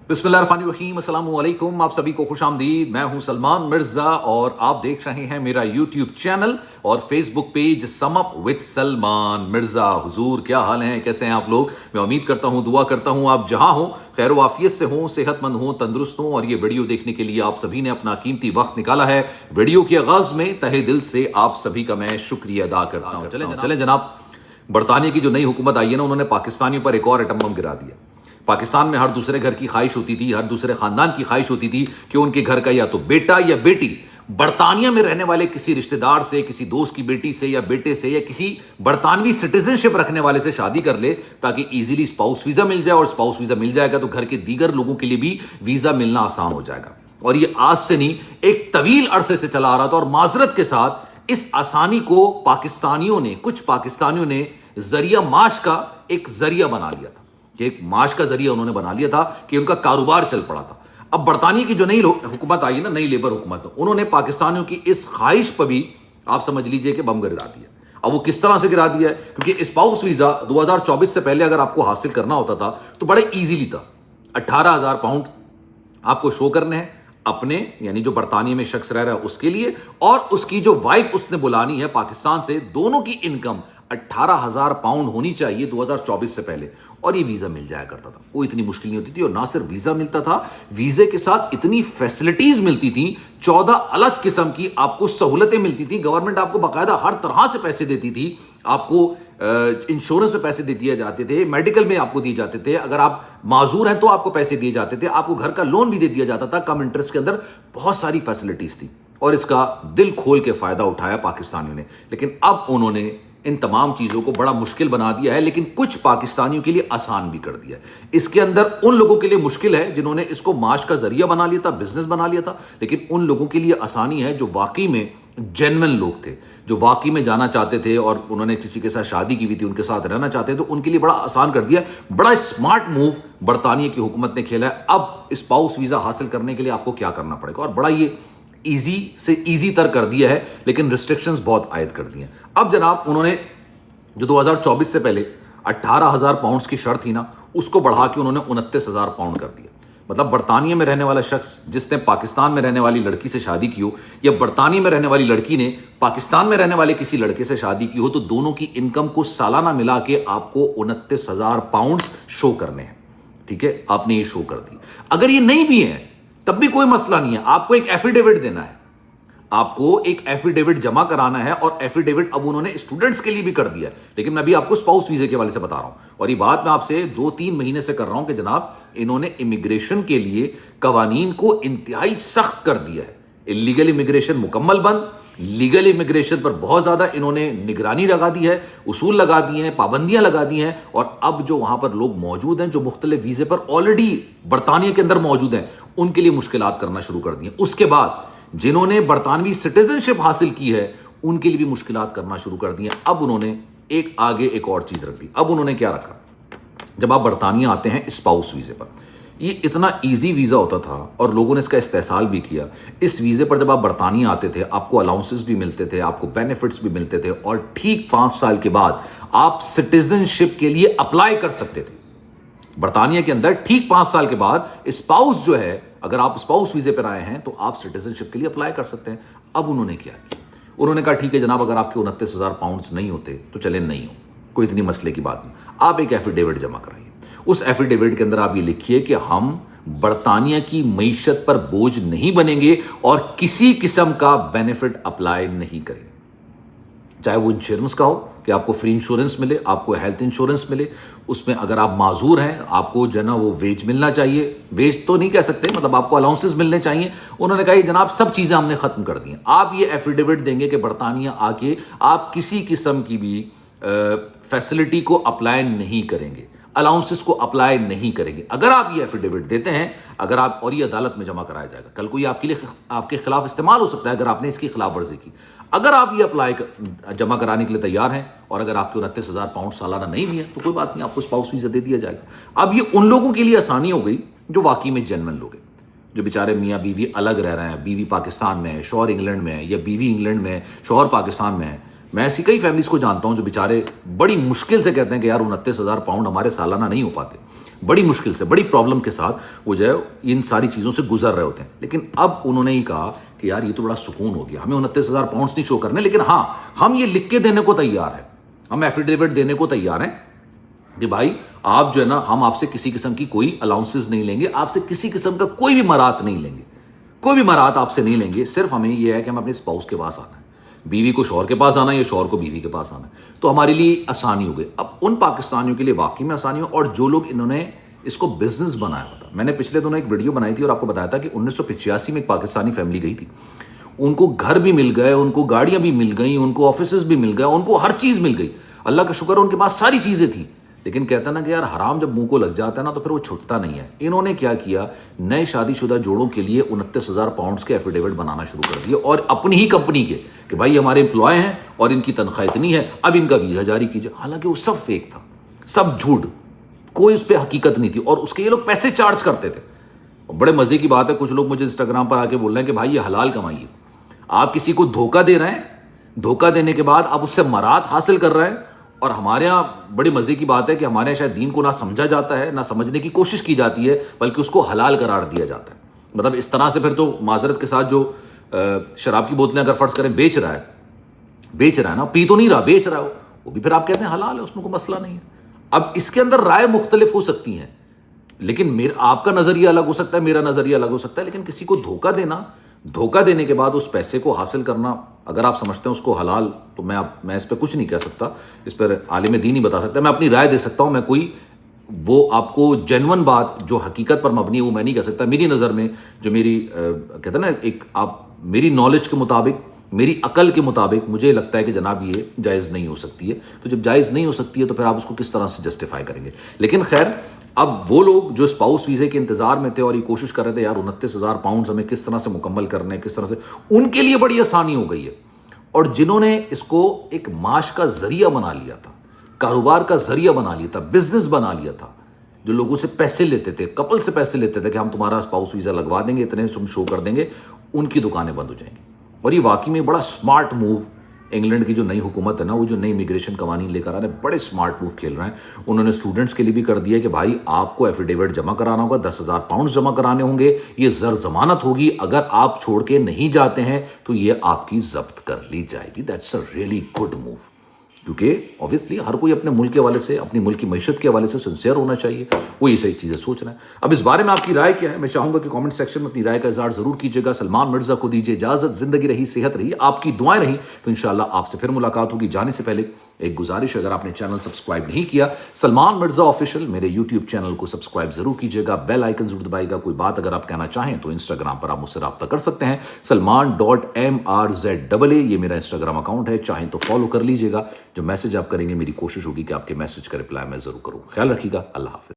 बिस्मिल्लाहिर्रहमानिर्रहीम, अस्सलाम वालेकुम। आप सभी को खुश आमदीद। मैं हूं सलमान मिर्जा और आप देख रहे हैं मेरा यूट्यूब चैनल और Facebook page sum up with Salman Mirza. हुजूर, क्या हाल है, कैसे हैं आप लोग? मैं उम्मीद करता हूं, दुआ करता हूं आप जहां हो खैर वाफियत से हों, सेहतमंद हों, तंदुरुस्त हों। और ये वीडियो देखने के लिए आप सभी ने अपना कीमती वक्त निकाला है। वीडियो के आगाज में तहे दिल से आप सभी का मैं शुक्रिया अदा करता हूँ। चलें जनाब, बरतानिया की जो नई हुकूमत आई है ना, उन्होंने पाकिस्तानियों पर एक और एटम बम गिरा दिया। पाकिस्तान में हर दूसरे घर की ख्वाहिश होती थी, हर दूसरे खानदान की ख्वाहिश होती थी कि उनके घर का या तो बेटा या बेटी बरतानिया में रहने वाले किसी रिश्तेदार से, किसी दोस्त की बेटी से या बेटे से या किसी बरतानवी सिटीजनशिप रखने वाले से शादी कर ले, ताकि इजीली स्पाउस वीजा मिल जाए। और स्पाउस वीजा मिल जाएगा तो घर के दीगर लोगों के लिए भी वीजा मिलना आसान हो जाएगा। और ये आज से नहीं, एक तवील अरसे से चला आ रहा था। और माजरत के साथ इस आसानी को कुछ पाकिस्तानियों ने जरिया माश का एक जरिया बना लिया था, कि एक माश का जरिया उन्होंने बना लिया था कि उनका कारोबार चल पड़ा था। अब बरतानिया की जो नई हुकूमत आई ना, नई लेबर हुकूमत, उन्होंने पाकिस्तानियों की इस ख्वाहिश पर भी आप समझ लीजिए कि बम गिरा दिया। अब वो किस तरह से गिरा दिया है? क्योंकि स्पाउस वीजा 2024 से पहले अगर आपको हासिल करना होता था तो बड़े ईजीली था। 18,000 पाउंड आपको शो करने हैं अपने, यानी जो बरतानिया में शख्स रह रहा है उसके लिए, और उसकी जो वाइफ उसने बुलानी है पाकिस्तान से, दोनों की इनकम 18,000 पाउंड होनी चाहिए 2024 से पहले, और ये वीजा मिल जाया करता था। वो इतनी मुश्किल नहीं होती थी। और ना सिर्फ वीजा मिलता था, वीजे के साथ इतनी फैसिलिटीज मिलती थी, 14 अलग किस्म की आपको सहूलतें मिलती थी। गवर्नमेंट आपको बाकायदा हर तरह से पैसे देती थी। आपको इंश्योरेंस में पैसे दे दिए जाते थे, मेडिकल में आपको दिए जाते थे, अगर आप माजूर हैं तो आपको पैसे दिए जाते थे, आपको घर का लोन भी दे दिया जाता था कम इंटरेस्ट के अंदर। बहुत सारी फैसिलिटीज थी और इसका दिल खोल के फायदा उठाया पाकिस्तानियों ने। लेकिन अब उन्होंने इन तमाम चीज़ों को बड़ा मुश्किल बना दिया है, लेकिन कुछ पाकिस्तानियों के लिए आसान भी कर दिया है। इसके अंदर उन लोगों के लिए मुश्किल है जिन्होंने इसको माश का जरिया बना लिया था, बिजनेस बना लिया था। लेकिन उन लोगों के लिए आसानी है जो वाकई में जेन्युइन लोग थे, जो वाकई में जाना चाहते थे और उन्होंने किसी के साथ शादी की हुई थी, उनके साथ रहना चाहते थे, तो उनके लिए बड़ा आसान कर दिया। बड़ा स्मार्ट मूव बरतानिया की हुकूमत ने खेला है। अब स्पाउस वीज़ा हासिल करने के लिए आपको क्या करना पड़ेगा, और बड़ा ये ईजी से ईजी तर कर दिया है, लेकिन रिस्ट्रिक्शंस बहुत आयद कर दी हैं। अब जनाब, उन्होंने जो 2024 से पहले 18,000 पाउंड्स की शर्त थी ना, उसको बढ़ा के उन्होंने 29,000 पाउंड कर दिया। मतलब बरतानिया में रहने वाला शख्स जिसने पाकिस्तान में रहने वाली लड़की से शादी की हो, या बरतानिया में रहने वाली लड़की ने पाकिस्तान में रहने वाले किसी लड़के से शादी की हो, तो दोनों की इनकम को सालाना मिला के आपको 29,000 पाउंड्स शो करने हैं। ठीक है, आपने ये शो कर दी। अगर ये नहीं भी है तब भी कोई मसला नहीं है, आपको एक एफिडेविट देना है, आपको एक एफिडेविट जमा कराना है। और एफिडेविट अब उन्होंने स्टूडेंट्स के लिए भी कर दिया है, लेकिन मैं अभी आपको स्पाउस वीजे के हवाले से बता रहा हूं। और ये बात मैं आपसे 2-3 महीने से कर रहा हूं कि जनाब, इन्होंने इमिग्रेशन के लिए कवानीन को इंतहाई सख्त कर दिया है। इलीगल इमिग्रेशन मुकम्मल बंद, लीगल इमिग्रेशन पर बहुत ज्यादा इन्होंने निगरानी लगा दी है, उसूल लगा दिए हैं, पाबंदियां लगा दी हैं। और अब जो वहां पर लोग मौजूद हैं, जो मुख्तलिफ वीजे पर ऑलरेडी बरतानिया के अंदर मौजूद हैं, उनके लिए मुश्किलात करना शुरू कर दी हैं। उसके बाद जिन्होंने बरतानवी सिटीजनशिप हासिल की है, उनके लिए भी मुश्किलात करना शुरू कर दी हैं। अब उन्होंने आगे एक और चीज रख दी। अब उन्होंने क्या रखा, जब आप बरतानिया आते हैं स्पाउस वीजे पर, ये इतना इजी वीजा होता था और लोगों ने इसका इस्तेसाल भी किया। इस वीजे पर जब आप बरतानिया आते थे, आपको अलाउंसेस भी मिलते थे, आपको बेनिफिट्स भी मिलते थे, और ठीक 5 साल के बाद आप सिटीजनशिप के लिए अप्लाई कर सकते थे। बरतानिया के अंदर ठीक 5 साल के बाद स्पाउस जो है, अगर आप स्पाउस वीजे पर आए हैं तो आप सिटीजनशिप के लिए अप्लाई कर सकते हैं। अब उन्होंने क्या किया, उन्होंने कहा ठीक है जनाब, अगर आपके 29,000 पाउंड्स नहीं होते तो चले नहीं हो, कोई इतनी मसले की बात नहीं, आप एक एफिडेविट जमा कराइए। उस एफिडेविट के अंदर आप ये लिखिए कि हम बरतानिया की मईशत पर बोझ नहीं बनेंगे और किसी किस्म का बेनिफिट अप्लाई नहीं करेंगे, चाहे वो इंश्योरेंस का हो कि आपको फ्री इंश्योरेंस मिले, आपको हेल्थ इंश्योरेंस मिले, उसमें अगर आप माजूर हैं आपको जो है ना वो वेज मिलना चाहिए, वेज तो नहीं कह सकते, मतलब आपको अलाउंसेस मिलने चाहिए। उन्होंने कहा जनाब सब चीज़ें हमने ख़त्म कर दी हैं। आप ये एफिडेविट देंगे कि बरतानिया आके आप किसी किस्म की भी फैसिलिटी को अप्लाई नहीं करेंगे, अलाउंसेस को अप्लाई नहीं करेंगे। अगर आप ये एफिडेविट देते हैं, अगर आप, और ये अदालत में जमा कराया जाएगा, कल को ये आपके खिलाफ इस्तेमाल हो सकता है अगर आपने इसकी खिलाफ वर्जी की। अगर आप ये जमा कराने के लिए तैयार हैं और अगर आपके 29,000 पाउंड सालाना नहीं भी है तो कोई बात नहीं, आपको स्पाउस वीजा दे दिया जाएगा। अब ये उन लोगों के लिए आसानी हो गई जो वाकई में जेन्युइन लोग हैं, जो बेचारे मियाँ बीवी अलग रह रहे हैं, बीवी पाकिस्तान में है, शौहर इंग्लैंड में है, या बीवी इंग्लैंड में है, शौहर पाकिस्तान में है। मैं ऐसी कई फैमिलीज को जानता हूं जो बेचारे बड़ी मुश्किल से कहते हैं कि यार 29,000 पाउंड हमारे सालाना नहीं हो पाते। بڑی مشکل سے, بڑی پرابلم کے ساتھ وہ جو ہے ان ساری چیزوں سے گزر رہے ہوتے ہیں. لیکن اب انہوں نے ہی کہا کہ یار یہ تو بڑا سکون ہو گیا, ہمیں 29,000 پاؤنڈس نہیں شو کرنے, لیکن ہاں ہم یہ لکھ کے دینے کو تیار ہیں, ہم ایفیڈیوٹ دینے کو تیار ہیں کہ بھائی آپ جو ہے نا, ہم آپ سے کسی قسم کی کوئی الاؤنسز نہیں لیں گے, آپ سے کسی قسم کا کوئی بھی مراعات نہیں لیں گے, کوئی بھی مراعات آپ سے نہیں لیں گے. صرف ہمیں یہ ہے کہ ہم اپنے اسپاؤس کے پاس آنا ہے, بیوی کو شوہر کے پاس آنا ہے یا شوہر کو بیوی کے پاس آنا ہے. تو ہمارے لیے آسانی ہو گئی. اب ان پاکستانیوں کے لیے واقعی میں آسانی ہو, اور جو لوگ انہوں نے اس کو بزنس بنایا ہوتا. میں نے پچھلے دنوں ایک ویڈیو بنائی تھی اور آپ کو بتایا تھا کہ 1985 میں ایک پاکستانی فیملی گئی تھی, ان کو گھر بھی مل گئے, ان کو گاڑیاں بھی مل گئیں, ان کو آفیسز بھی مل گئے, ان کو ہر چیز مل گئی, اللہ کا شکر ہے ان کے پاس ساری چیزیں تھیں. لیکن کہتا نا کہ یار حرام جب منہ کو لگ جاتا ہے نا تو پھر وہ چھٹتا نہیں ہے. انہوں نے کیا کیا, نئے شادی شدہ جوڑوں کے لیے 29,000 پاؤنڈس کے ایفیڈیوٹ بنانا شروع کر دیے, اور اپنی ہی کمپنی کے کہ بھائی ہمارے امپلائے ہیں اور ان کی تنخواہ اتنی ہے, اب ان کا ویزا جاری کیجیے. حالانکہ وہ سب فیک تھا, سب جھوٹ, کوئی اس پہ حقیقت نہیں تھی, اور اس کے یہ لوگ پیسے چارج کرتے تھے. بڑے مزے کی بات ہے, کچھ لوگ مجھے انسٹاگرام پر آ کے بول رہے ہیں کہ بھائی یہ حلال کمائی ہے. آپ کسی کو دھوکہ دے رہے ہیں, دھوکہ دینے کے بعد آپ اس سے مراد حاصل کر رہے ہیں. اور ہمارے یہاں بڑی مزے کی بات ہے کہ ہمارے یہاں شاید دین کو نہ سمجھا جاتا ہے, نہ سمجھنے کی کوشش کی جاتی ہے, بلکہ اس کو حلال قرار دیا جاتا ہے. مطلب اس طرح سے پھر تو معذرت کے ساتھ جو شراب کی بوتلیں اگر فرض کریں بیچ رہا ہے نا, پی تو نہیں رہا, بیچ رہا ہے, وہ بھی پھر آپ کہتے ہیں حلال ہے, اس میں کوئی مسئلہ نہیں ہے. اب اس کے اندر رائے مختلف ہو سکتی ہیں, لیکن آپ کا نظریہ الگ ہو سکتا ہے, میرا نظریہ الگ ہو سکتا ہے, لیکن کسی کو دھوکہ دینا, دھوکہ دینے کے بعد اس پیسے کو حاصل کرنا, اگر آپ سمجھتے ہیں اس کو حلال, تو میں اس پہ کچھ نہیں کہہ سکتا, اس پر عالم دین ہی بتا سکتا ہے. میں اپنی رائے دے سکتا ہوں, میں کوئی وہ آپ کو جینون بات جو حقیقت پر مبنی ہے وہ میں نہیں کہہ سکتا. میری نظر میں جو میری کہتے ہیں نا ایک, آپ میری نالج کے مطابق, میری عقل کے مطابق مجھے لگتا ہے کہ جناب یہ جائز نہیں ہو سکتی ہے. تو جب جائز نہیں ہو سکتی ہے تو پھر آپ اس کو کس طرح سے جسٹیفائی کریں گے. لیکن خیر, اب وہ لوگ جو اسپاؤس ویزے کے انتظار میں تھے اور یہ کوشش کر رہے تھے یار 29,000 پاؤنڈز ہمیں کس طرح سے مکمل کرنے ہیں, کس طرح سے, ان کے لیے بڑی آسانی ہو گئی ہے. اور جنہوں نے اس کو ایک معاش کا ذریعہ بنا لیا تھا, کاروبار کا ذریعہ بنا لیا تھا, بزنس بنا لیا تھا, جو لوگوں سے پیسے لیتے تھے, کپل سے پیسے لیتے تھے کہ ہم تمہارا اسپاؤس ویزا لگوا دیں گے, اتنے ہم شو کر دیں گے, ان کی دکانیں بند ہو جائیں گی. اور یہ واقعی میں بڑا سمارٹ موو انگلینڈ کی جو نئی حکومت ہے نا, وہ جو نئی امیگریشن قوانین لے کر آ رہے ہیں, بڑے سمارٹ موو کھیل رہے ہیں. انہوں نے اسٹوڈنٹس کے لیے بھی کر دیا کہ بھائی آپ کو ایفیڈیوٹ جمع کرانا ہوگا, 10,000 پاؤنڈ جمع کرانے ہوں گے, یہ زر ضمانت ہوگی, اگر آپ چھوڑ کے نہیں جاتے ہیں تو یہ آپ کی ضبط کر لی جائے گی. That's a really good move, کیونکہ اوبیسلی ہر کوئی اپنے ملک کے حوالے سے, اپنی ملک کی معیشت کے حوالے سے سنسیئر ہونا چاہیے, وہ یہ صحیح چیزیں سوچ رہے ہیں. اب اس بارے میں آپ کی رائے کیا ہے؟ میں چاہوں گا کہ کامنٹ سیکشن میں اپنی رائے کا اظہار ضرور کیجیے گا. سلمان مرزا کو دیجیے اجازت, زندگی رہی, صحت رہی, آپ کی دعائیں رہیں تو انشاءاللہ آپ سے پھر ملاقات ہوگی. جانے سے پہلے ایک گزارش, اگر آپ نے چینل سبسکرائب نہیں کیا, سلمان مرزا آفیشیل میرے یوٹیوب چینل کو سبسکرائب ضرور کیجیے گا, بیل آئیکن ضرور دبائیے گا. کوئی بات اگر آپ کہنا چاہیں تو انسٹاگرام پر آپ مجھ سے رابطہ کر سکتے ہیں, Salman.MRZAA یہ میرا انسٹاگرام اکاؤنٹ ہے, چاہیں تو فالو کر لیجیے گا. جو میسج آپ کریں گے میری کوشش ہوگی کہ آپ کے میسج کا رپلائی میں ضرور کروں. خیال رکھیے گا, اللہ حافظ.